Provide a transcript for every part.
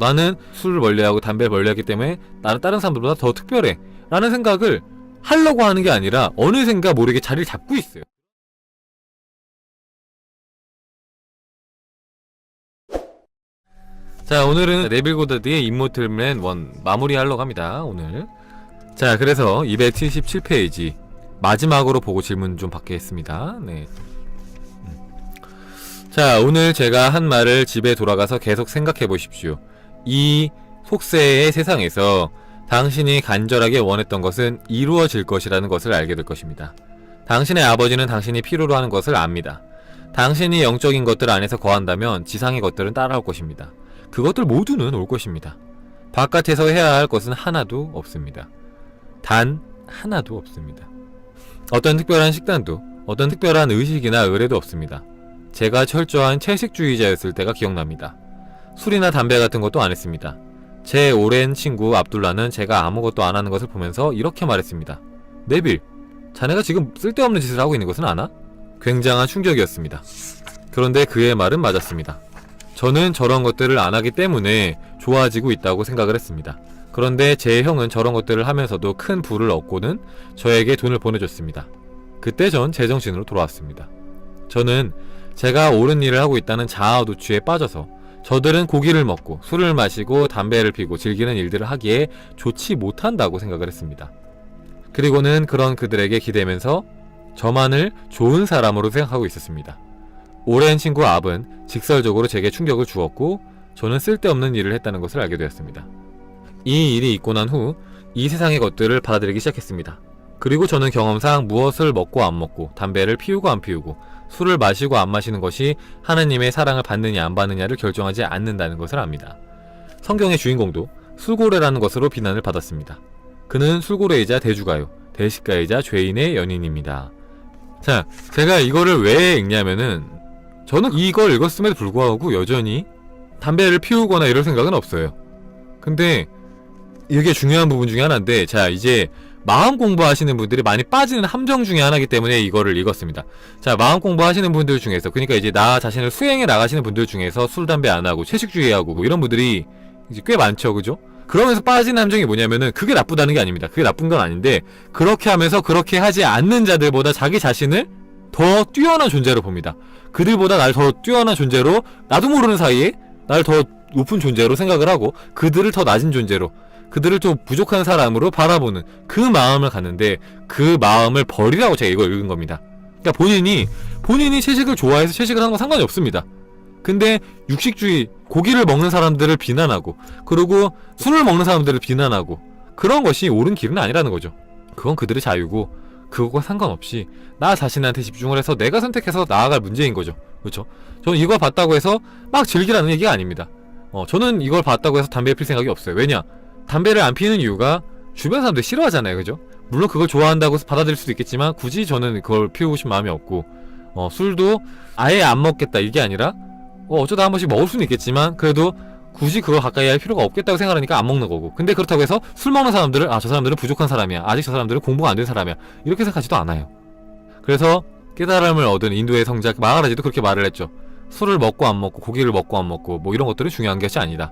나는 술을 멀리하고 담배를 멀리하기 때문에 나는 다른 사람들보다 더 특별해 라는 생각을 하려고 하는 게 아니라 어느샌가 모르게 자리를 잡고 있어요. 자, 오늘은 네빌 고다드의 임모틀맨 1 마무리하려고 합니다. 오늘. 자, 그래서 277페이지 마지막으로 보고 질문 좀 받겠습니다. 네. 자, 오늘 제가 한 말을 집에 돌아가서 계속 생각해 보십시오. 이 속세의 세상에서 당신이 간절하게 원했던 것은 이루어질 것이라는 것을 알게 될 것입니다. 당신의 아버지는 당신이 필요로 하는 것을 압니다. 당신이 영적인 것들 안에서 거한다면 지상의 것들은 따라올 것입니다. 그것들 모두는 올 것입니다. 바깥에서 해야 할 것은 하나도 없습니다. 단 하나도 없습니다. 어떤 특별한 식단도, 어떤 특별한 의식이나 의례도 없습니다. 제가 철저한 채식주의자였을 때가 기억납니다. 술이나 담배 같은 것도 안 했습니다. 제 오랜 친구 압둘라는 제가 아무것도 안 하는 것을 보면서 이렇게 말했습니다. 네빌, 자네가 지금 쓸데없는 짓을 하고 있는 것은 아나? 굉장한 충격이었습니다. 그런데 그의 말은 맞았습니다. 저는 저런 것들을 안 하기 때문에 좋아지고 있다고 생각을 했습니다. 그런데 제 형은 저런 것들을 하면서도 큰 부를 얻고는 저에게 돈을 보내줬습니다. 그때 전 제정신으로 돌아왔습니다. 저는 제가 옳은 일을 하고 있다는 자아 도취에 빠져서 저들은 고기를 먹고 술을 마시고 담배를 피고 즐기는 일들을 하기에 좋지 못한다고 생각을 했습니다. 그리고는 그런 그들에게 기대면서 저만을 좋은 사람으로 생각하고 있었습니다. 오랜 친구 압은 직설적으로 제게 충격을 주었고 저는 쓸데없는 일을 했다는 것을 알게 되었습니다. 이 일이 있고 난 후 이 세상의 것들을 받아들이기 시작했습니다. 그리고 저는 경험상 무엇을 먹고 안 먹고 담배를 피우고 안 피우고 술을 마시고 안 마시는 것이 하느님의 사랑을 받느냐 안 받느냐를 결정하지 않는다는 것을 압니다. 성경의 주인공도 술고래라는 것으로 비난을 받았습니다. 그는 술고래이자 대주가요, 대식가이자 죄인의 연인입니다. 자, 제가 이거를 왜 읽냐면은 저는 이걸 읽었음에도 불구하고 여전히 담배를 피우거나 이럴 생각은 없어요. 근데 이게 중요한 부분 중에 하나인데, 자, 이제 마음 공부하시는 분들이 많이 빠지는 함정 중에 하나이기 때문에 이거를 읽었습니다. 자, 마음 공부하시는 분들 중에서, 그러니까 이제 나 자신을 수행해 나가시는 분들 중에서 술, 담배 안 하고 채식주의하고 뭐 이런 분들이 이제 꽤 많죠, 그죠? 그러면서 빠지는 함정이 뭐냐면은 그게 나쁘다는 게 아닙니다. 그게 나쁜 건 아닌데, 그렇게 하면서 그렇게 하지 않는 자들보다 자기 자신을 더 뛰어난 존재로 봅니다. 그들보다 날 더 뛰어난 존재로, 나도 모르는 사이에 날 더 높은 존재로 생각을 하고 그들을 더 낮은 존재로, 그들을 좀 부족한 사람으로 바라보는 그 마음을 갖는데, 그 마음을 버리라고 제가 이걸 읽은 겁니다. 그러니까 본인이 채식을 좋아해서 채식을 하는 건 상관이 없습니다. 근데 육식주의, 고기를 먹는 사람들을 비난하고, 그리고 술을 먹는 사람들을 비난하고, 그런 것이 옳은 길은 아니라는 거죠. 그건 그들의 자유고 그것과 상관없이 나 자신한테 집중을 해서 내가 선택해서 나아갈 문제인 거죠. 그렇죠? 저는 이걸 봤다고 해서 막 즐기라는 얘기가 아닙니다. 저는 이걸 봤다고 해서 담배 필 생각이 없어요. 왜냐? 담배를 안 피는 이유가 주변 사람들이 싫어하잖아요. 그죠? 물론 그걸 좋아한다고 해서 받아들일 수도 있겠지만 굳이 저는 그걸 피우고 싶은 마음이 없고, 술도 아예 안 먹겠다 이게 아니라 어쩌다 한 번씩 먹을 수는 있겠지만 그래도 굳이 그걸 가까이 할 필요가 없겠다고 생각하니까 안 먹는 거고, 근데 그렇다고 해서 술 먹는 사람들을 저 사람들은 부족한 사람이야, 아직 저 사람들은 공부가 안 된 사람이야, 이렇게 생각하지도 않아요. 그래서 깨달음을 얻은 인도의 성자 마하라지도 그렇게 말을 했죠. 술을 먹고 안 먹고 고기를 먹고 안 먹고 뭐 이런 것들은 중요한 것이 아니다.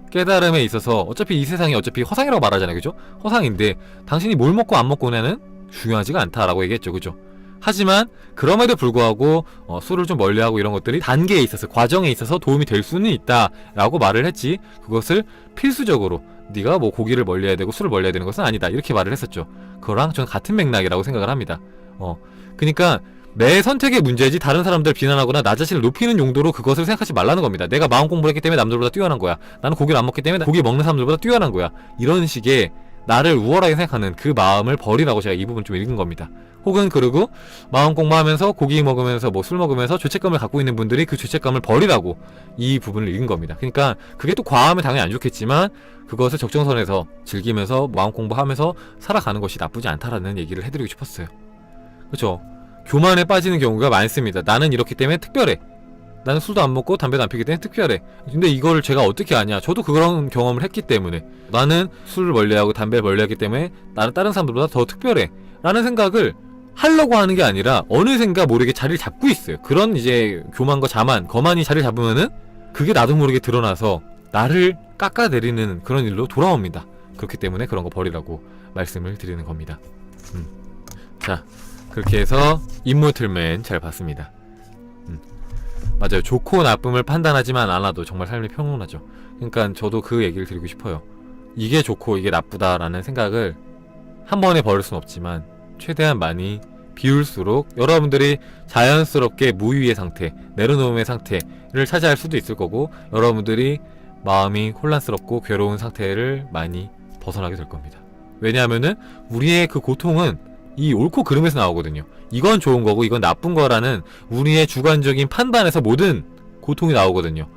깨달음에 있어서 어차피 이 세상이 어차피 허상이라고 말하잖아요. 그죠? 허상인데 당신이 뭘 먹고 안 먹고는 중요하지가 않다라고 얘기했죠. 그죠? 하지만 그럼에도 불구하고 술을 좀 멀리하고 이런 것들이 단계에 있어서, 과정에 있어서 도움이 될 수는 있다 라고 말을 했지, 그것을 필수적으로 네가 뭐 고기를 멀리해야 되고 술을 멀리해야 되는 것은 아니다 이렇게 말을 했었죠. 그거랑 저는 같은 맥락이라고 생각을 합니다. 그러니까 내 선택의 문제지 다른 사람들 비난하거나 나 자신을 높이는 용도로 그것을 생각하지 말라는 겁니다. 내가 마음 공부를 했기 때문에 남들보다 뛰어난 거야, 나는 고기를 안 먹기 때문에 고기 먹는 사람들보다 뛰어난 거야, 이런 식의 나를 우월하게 생각하는 그 마음을 버리라고 제가 이 부분 좀 읽은 겁니다. 혹은 그리고 마음 공부하면서 고기 먹으면서 뭐 술 먹으면서 죄책감을 갖고 있는 분들이 그 죄책감을 버리라고 이 부분을 읽은 겁니다. 그러니까 그게 또 과하면 당연히 안 좋겠지만 그것을 적정선에서 즐기면서 마음 공부하면서 살아가는 것이 나쁘지 않다라는 얘기를 해드리고 싶었어요. 그렇죠? 교만에 빠지는 경우가 많습니다. 나는 이렇기 때문에 특별해, 나는 술도 안 먹고 담배도 안 피기 때문에 특별해. 근데 이걸 제가 어떻게 아냐? 저도 그런 경험을 했기 때문에, 나는 술을 멀리하고 담배를 멀리하기 때문에 나는 다른 사람들보다 더 특별해 라는 생각을 하려고 하는 게 아니라 어느샌가 모르게 자리를 잡고 있어요. 그런 이제 교만과 자만, 거만이 자리를 잡으면은 그게 나도 모르게 드러나서 나를 깎아내리는 그런 일로 돌아옵니다. 그렇기 때문에 그런 거 버리라고 말씀을 드리는 겁니다. 자, 그렇게 해서 임모틀맨 잘 봤습니다. 맞아요. 좋고 나쁨을 판단하지만 않아도 정말 삶이 평온하죠. 그러니까 저도 그 얘기를 드리고 싶어요. 이게 좋고 이게 나쁘다라는 생각을 한 번에 버릴 순 없지만 최대한 많이 비울수록 여러분들이 자연스럽게 무위의 상태, 내려놓음의 상태를 차지할 수도 있을 거고, 여러분들이 마음이 혼란스럽고 괴로운 상태를 많이 벗어나게 될 겁니다. 왜냐하면은 우리의 그 고통은 이 옳고 그름에서 나오거든요. 이건 좋은 거고 이건 나쁜 거라는 우리의 주관적인 판단에서 모든 고통이 나오거든요.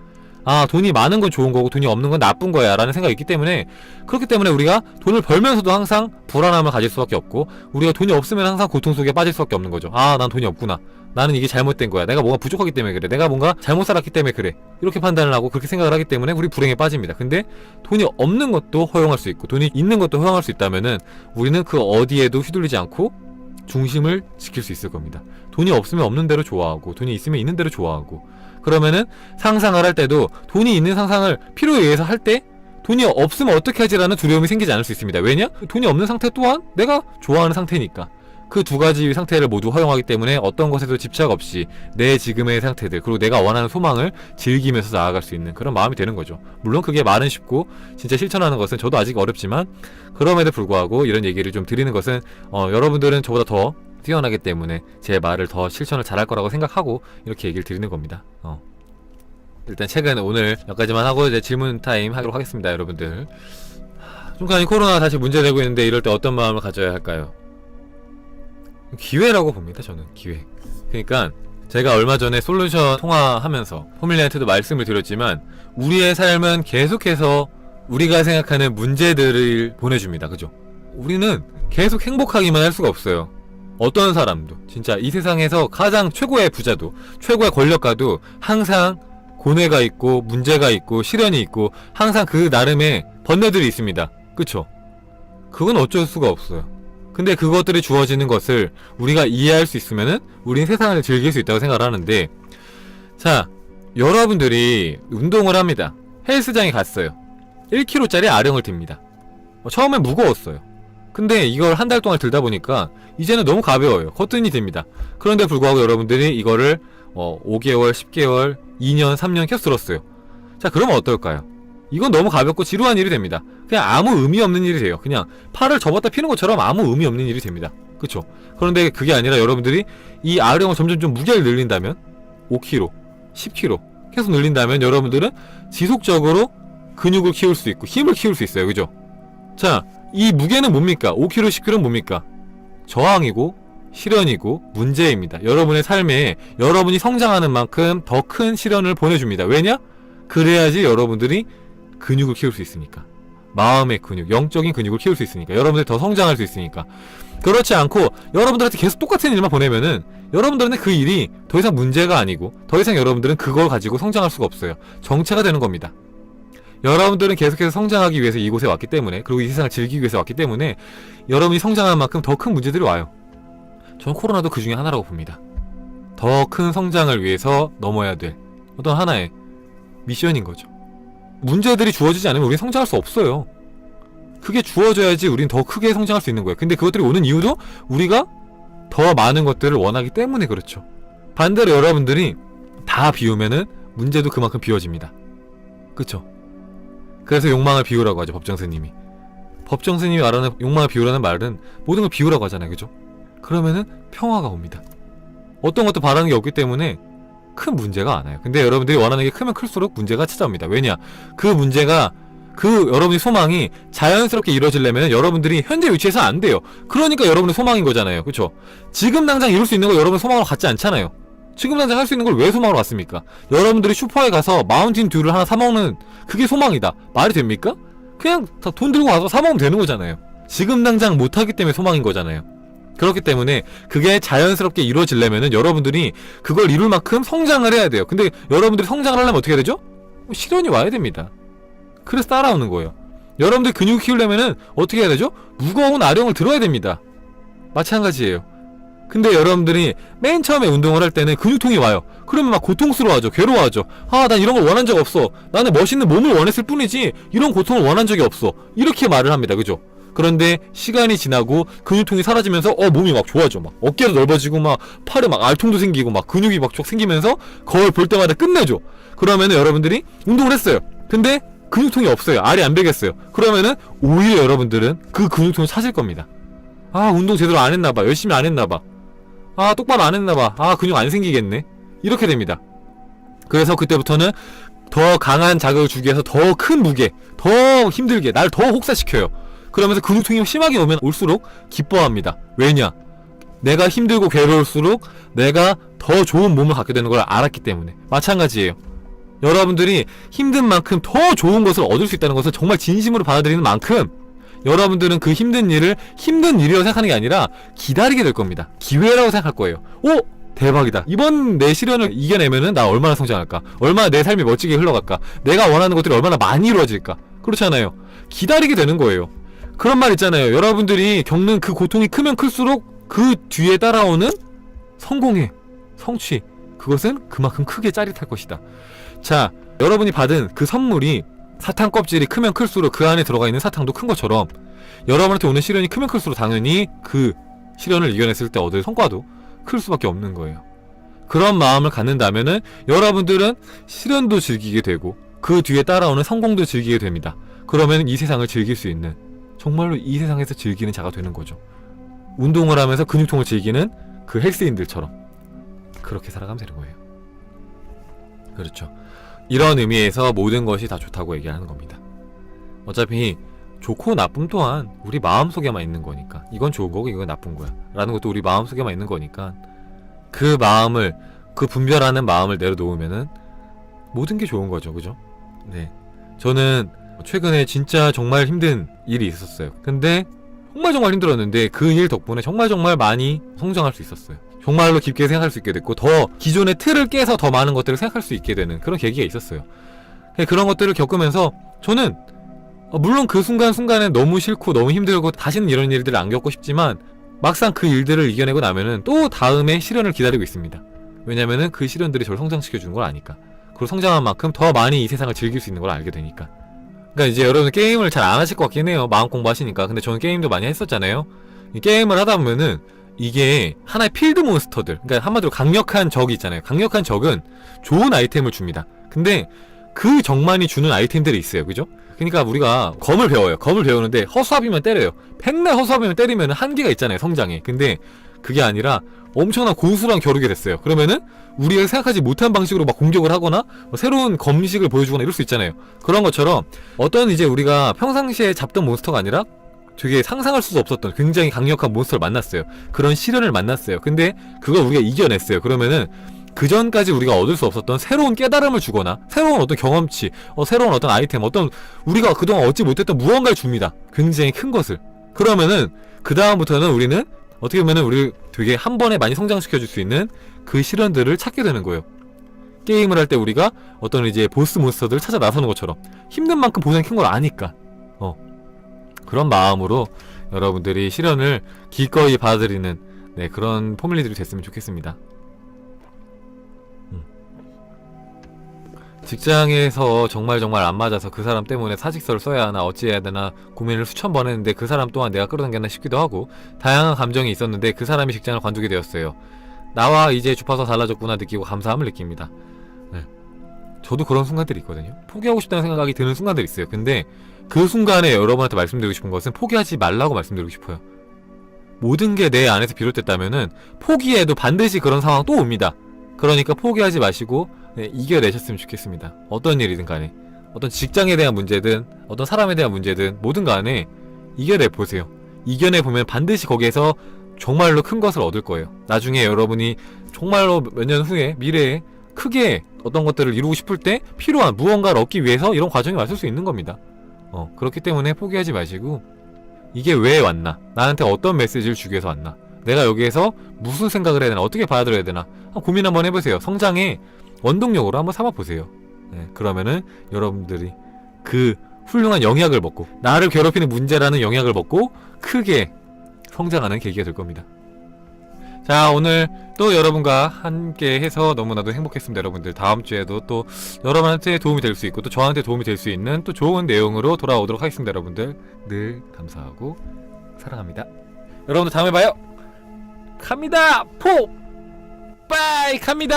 아, 돈이 많은 건 좋은 거고 돈이 없는 건 나쁜 거야 라는 생각이 있기 때문에, 그렇기 때문에 우리가 돈을 벌면서도 항상 불안함을 가질 수밖에 없고, 우리가 돈이 없으면 항상 고통 속에 빠질 수밖에 없는 거죠. 아, 난 돈이 없구나, 나는 이게 잘못된 거야, 내가 뭔가 부족하기 때문에 그래, 내가 뭔가 잘못 살았기 때문에 그래, 이렇게 판단을 하고 그렇게 생각을 하기 때문에 우리 불행에 빠집니다. 근데 돈이 없는 것도 허용할 수 있고 돈이 있는 것도 허용할 수 있다면은 우리는 그 어디에도 휘둘리지 않고 중심을 지킬 수 있을 겁니다. 돈이 없으면 없는 대로 좋아하고 돈이 있으면 있는 대로 좋아하고, 그러면은 상상을 할 때도 돈이 있는 상상을 필요에 의해서 할 때 돈이 없으면 어떻게 하지라는 두려움이 생기지 않을 수 있습니다. 왜냐? 돈이 없는 상태 또한 내가 좋아하는 상태니까. 그 두 가지 상태를 모두 허용하기 때문에 어떤 것에도 집착 없이 내 지금의 상태들, 그리고 내가 원하는 소망을 즐기면서 나아갈 수 있는 그런 마음이 되는 거죠. 물론 그게 말은 쉽고 진짜 실천하는 것은 저도 아직 어렵지만, 그럼에도 불구하고 이런 얘기를 좀 드리는 것은 여러분들은 저보다 더 뛰어나기 때문에 제 말을 더 실천을 잘할 거라고 생각하고 이렇게 얘기를 드리는 겁니다. 일단 책은 오늘 여기까지만 하고 이제 질문 타임 하도록 하겠습니다. 여러분들, 중간에 코로나 다시 문제되고 있는데 이럴 때 어떤 마음을 가져야 할까요? 기회라고 봅니다. 저는 기회. 그러니까 제가 얼마 전에 솔루션 통화하면서 포뮬리한테도 말씀을 드렸지만, 우리의 삶은 계속해서 우리가 생각하는 문제들을 보내줍니다. 그죠? 우리는 계속 행복하기만 할 수가 없어요. 어떤 사람도, 진짜 이 세상에서 가장 최고의 부자도, 최고의 권력가도 항상 고뇌가 있고 문제가 있고 시련이 있고 항상 그 나름의 번뇌들이 있습니다. 그쵸? 그건 어쩔 수가 없어요. 근데 그것들이 주어지는 것을 우리가 이해할 수 있으면은 우린 세상을 즐길 수 있다고 생각을 하는데, 자, 여러분들이 운동을 합니다. 헬스장에 갔어요. 1kg짜리 아령을 듭니다. 처음엔 무거웠어요. 근데 이걸 한 달 동안 들다 보니까 이제는 너무 가벼워요. 거뜬히 됩니다. 그런데 불구하고 여러분들이 이거를 5개월, 10개월, 2년, 3년 계속 들었어요. 자, 그러면 어떨까요? 이건 너무 가볍고 지루한 일이 됩니다. 그냥 아무 의미 없는 일이 돼요. 그냥 팔을 접었다 피는 것처럼 아무 의미 없는 일이 됩니다. 그쵸? 그런데 그게 아니라 여러분들이 이 아령을 점점 좀 무게를 늘린다면 5kg, 10kg 계속 늘린다면 여러분들은 지속적으로 근육을 키울 수 있고 힘을 키울 수 있어요. 그죠? 자, 이 무게는 뭡니까? 5kg, 10kg는 뭡니까? 저항이고 시련이고 문제입니다. 여러분의 삶에 여러분이 성장하는 만큼 더 큰 시련을 보내줍니다. 왜냐? 그래야지 여러분들이 근육을 키울 수 있으니까. 마음의 근육, 영적인 근육을 키울 수 있으니까. 여러분들이 더 성장할 수 있으니까. 그렇지 않고 여러분들한테 계속 똑같은 일만 보내면은 여러분들한테 그 일이 더 이상 문제가 아니고 더 이상 여러분들은 그걸 가지고 성장할 수가 없어요. 정체가 되는 겁니다. 여러분들은 계속해서 성장하기 위해서 이곳에 왔기 때문에, 그리고 이 세상을 즐기기 위해서 왔기 때문에 여러분이 성장하는 만큼 더 큰 문제들이 와요. 저는 코로나도 그 중에 하나라고 봅니다. 더 큰 성장을 위해서 넘어야 될 어떤 하나의 미션인 거죠. 문제들이 주어지지 않으면 우리는 성장할 수 없어요. 그게 주어져야지 우리는 더 크게 성장할 수 있는 거예요. 근데 그것들이 오는 이유도 우리가 더 많은 것들을 원하기 때문에 그렇죠. 반대로 여러분들이 다 비우면은 문제도 그만큼 비워집니다. 그쵸? 그래서 욕망을 비우라고 하죠, 법정스님이. 법정스님이 말하는 욕망을 비우라는 말은 모든 걸 비우라고 하잖아요. 그죠? 그러면은 평화가 옵니다. 어떤 것도 바라는 게 없기 때문에 큰 문제가 안 와요. 근데 여러분들이 원하는 게 크면 클수록 문제가 찾아옵니다. 왜냐? 그 문제가, 여러분의 소망이 자연스럽게 이루어지려면 여러분들이 현재 위치에서 안 돼요. 그러니까 여러분의 소망인 거잖아요. 그쵸? 지금 당장 이룰 수 있는 거 여러분 소망으로 갖지 않잖아요. 지금 당장 할 수 있는 걸 왜 소망으로 갖습니까? 여러분들이 슈퍼에 가서 마운틴 듀를 하나 사먹는 그게 소망이다. 말이 됩니까? 그냥 다 돈 들고 가서 사먹으면 되는 거잖아요. 지금 당장 못하기 때문에 소망인 거잖아요. 그렇기 때문에 그게 자연스럽게 이루어지려면은 여러분들이 그걸 이룰 만큼 성장을 해야 돼요. 근데 여러분들이 성장을 하려면 어떻게 해야 되죠? 시련이 와야 됩니다. 그래서 따라오는 거예요. 여러분들 근육 키우려면은 어떻게 해야 되죠? 무거운 아령을 들어야 됩니다. 마찬가지예요. 근데 여러분들이 맨 처음에 운동을 할 때는 근육통이 와요. 그러면 막 고통스러워하죠. 괴로워하죠. 아, 난 이런 걸 원한 적 없어. 나는 멋있는 몸을 원했을 뿐이지 이런 고통을 원한 적이 없어. 이렇게 말을 합니다. 그죠? 그런데 시간이 지나고 근육통이 사라지면서 몸이 막 좋아져. 막 어깨도 넓어지고 막 팔에 막 알통도 생기고 막 근육이 막 쭉 생기면서 거울 볼 때마다 끝내줘. 그러면은 여러분들이 운동을 했어요. 근데 근육통이 없어요. 알이 안 배겼어요. 그러면은 오히려 여러분들은 그 근육통을 찾을 겁니다. 아, 운동 제대로 안 했나봐. 열심히 안 했나봐. 아, 똑바로 안 했나봐. 아, 근육 안 생기겠네. 이렇게 됩니다. 그래서 그때부터는 더 강한 자극을 주기 위해서 더 큰 무게, 더 힘들게 날 더 혹사시켜요. 그러면서 근육통이 심하게 오면 올수록 기뻐합니다. 왜냐? 내가 힘들고 괴로울수록 내가 더 좋은 몸을 갖게 되는 걸 알았기 때문에. 마찬가지예요. 여러분들이 힘든 만큼 더 좋은 것을 얻을 수 있다는 것을 정말 진심으로 받아들이는 만큼 여러분들은 그 힘든 일을 힘든 일이라고 생각하는 게 아니라 기다리게 될 겁니다. 기회라고 생각할 거예요. 오! 대박이다. 이번 내 시련을 이겨내면은 나 얼마나 성장할까? 얼마나 내 삶이 멋지게 흘러갈까? 내가 원하는 것들이 얼마나 많이 이루어질까? 그렇잖아요. 기다리게 되는 거예요. 그런 말 있잖아요. 여러분들이 겪는 그 고통이 크면 클수록 그 뒤에 따라오는 성공의 성취, 그것은 그만큼 크게 짜릿할 것이다. 자, 여러분이 받은 그 선물이 사탕 껍질이 크면 클수록 그 안에 들어가 있는 사탕도 큰 것처럼 여러분한테 오는 시련이 크면 클수록 당연히 그 시련을 이겨냈을 때 얻을 성과도 클 수밖에 없는 거예요. 그런 마음을 갖는다면은 여러분들은 시련도 즐기게 되고 그 뒤에 따라오는 성공도 즐기게 됩니다. 그러면 이 세상을 즐길 수 있는, 정말로 이 세상에서 즐기는 자가 되는 거죠. 운동을 하면서 근육통을 즐기는 그 헬스인들처럼 그렇게 살아가면 되는 거예요. 그렇죠. 이런 의미에서 모든 것이 다 좋다고 얘기하는 겁니다. 어차피 좋고 나쁨 또한 우리 마음속에만 있는 거니까, 이건 좋은 거고 이건 나쁜 거야 라는 것도 우리 마음속에만 있는 거니까, 그 마음을, 그 분별하는 마음을 내려놓으면은 모든 게 좋은 거죠. 그죠? 네. 저는 최근에 진짜 정말 힘든 일이 있었어요. 근데 정말 힘들었는데 그 일 덕분에 정말 많이 성장할 수 있었어요. 정말로 깊게 생각할 수 있게 됐고, 더 기존의 틀을 깨서 더 많은 것들을 생각할 수 있게 되는 그런 계기가 있었어요. 그런 것들을 겪으면서 저는 물론 그 순간순간에 너무 싫고 너무 힘들고 다시는 이런 일들을 안 겪고 싶지만, 막상 그 일들을 이겨내고 나면은 또 다음에 시련을 기다리고 있습니다. 왜냐면은 그 시련들이 저를 성장시켜주는 걸 아니까. 그리고 성장한 만큼 더 많이 이 세상을 즐길 수 있는 걸 알게 되니까. 그러니까 이제 여러분 게임을 잘 안 하실 것 같긴 해요. 마음 공부하시니까. 근데 저는 게임도 많이 했었잖아요. 이 게임을 하다 보면은 이게 하나의 필드 몬스터들, 그러니까 한마디로 강력한 적이 있잖아요. 강력한 적은 좋은 아이템을 줍니다. 근데 그 적만이 주는 아이템들이 있어요. 그죠? 그러니까 우리가 검을 배워요. 검을 배우는데 허수아비만 때려요. 백날 허수아비만 때리면 한계가 있잖아요, 성장에. 근데 그게 아니라 엄청난 고수랑 겨루게 됐어요. 그러면은 우리가 생각하지 못한 방식으로 막 공격을 하거나 새로운 검식을 보여주거나 이럴 수 있잖아요. 그런 것처럼 어떤 이제 우리가 평상시에 잡던 몬스터가 아니라 되게 상상할 수도 없었던 굉장히 강력한 몬스터를 만났어요. 그런 시련을 만났어요. 근데 그걸 우리가 이겨냈어요. 그러면은 그 전까지 우리가 얻을 수 없었던 새로운 깨달음을 주거나 새로운 어떤 경험치, 새로운 어떤 아이템, 어떤 우리가 그동안 얻지 못했던 무언가를 줍니다. 굉장히 큰 것을. 그러면은 그 다음부터는 우리는 어떻게 보면은 우리를 되게 한 번에 많이 성장시켜줄 수 있는 그 시련들을 찾게 되는 거예요. 게임을 할 때 우리가 어떤 이제 보스 몬스터들을 찾아 나서는 것처럼 힘든 만큼 보상이 큰 걸 아니까 그런 마음으로 여러분들이 시련을 기꺼이 받아들이는 그런 포뮬리들이 됐으면 좋겠습니다. 직장에서 정말 안 맞아서 그 사람 때문에 사직서를 써야 하나 어찌해야 되나 고민을 수천 번 했는데 그 사람 또한 내가 끌어당겼나 싶기도 하고, 다양한 감정이 있었는데 그 사람이 직장을 관두게 되었어요. 나와 이제 주파수가 달라졌구나 느끼고 감사함을 느낍니다. 저도 그런 순간들이 있거든요. 포기하고 싶다는 생각이 드는 순간들이 있어요. 근데 그 순간에 여러분한테 말씀드리고 싶은 것은 포기하지 말라고 말씀드리고 싶어요. 모든 게 내 안에서 비롯됐다면은 포기해도 반드시 그런 상황 또 옵니다. 그러니까 포기하지 마시고 이겨내셨으면 좋겠습니다. 어떤 일이든 간에, 어떤 직장에 대한 문제든 어떤 사람에 대한 문제든 뭐든 간에 이겨내보세요. 이겨내보면 반드시 거기에서 정말로 큰 것을 얻을 거예요. 나중에 여러분이 정말로 몇 년 후에 미래에 크게 어떤 것들을 이루고 싶을 때 필요한 무언가를 얻기 위해서 이런 과정이 왔을 수 있는 겁니다. 그렇기 때문에 포기하지 마시고, 이게 왜 왔나? 나한테 어떤 메시지를 주기 위해서 왔나? 내가 여기에서 무슨 생각을 해야 되나? 어떻게 받아들여야 되나? 고민 한번 해보세요. 성장의 원동력으로 한번 삼아보세요. 그러면은 여러분들이 그 훌륭한 영약을 먹고, 나를 괴롭히는 문제라는 영약을 먹고 크게 성장하는 계기가 될 겁니다. 자, 오늘 또 여러분과 함께 해서 너무나도 행복했습니다. 여러분들 다음 주에도 또 여러분한테 도움이 될 수 있고 또 저한테 도움이 될 수 있는 또 좋은 내용으로 돌아오도록 하겠습니다. 여러분들 늘 감사하고 사랑합니다. 여러분들 다음에 봐요. 갑니다. 포 빠이 갑니다.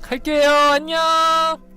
갈게요. 안녕.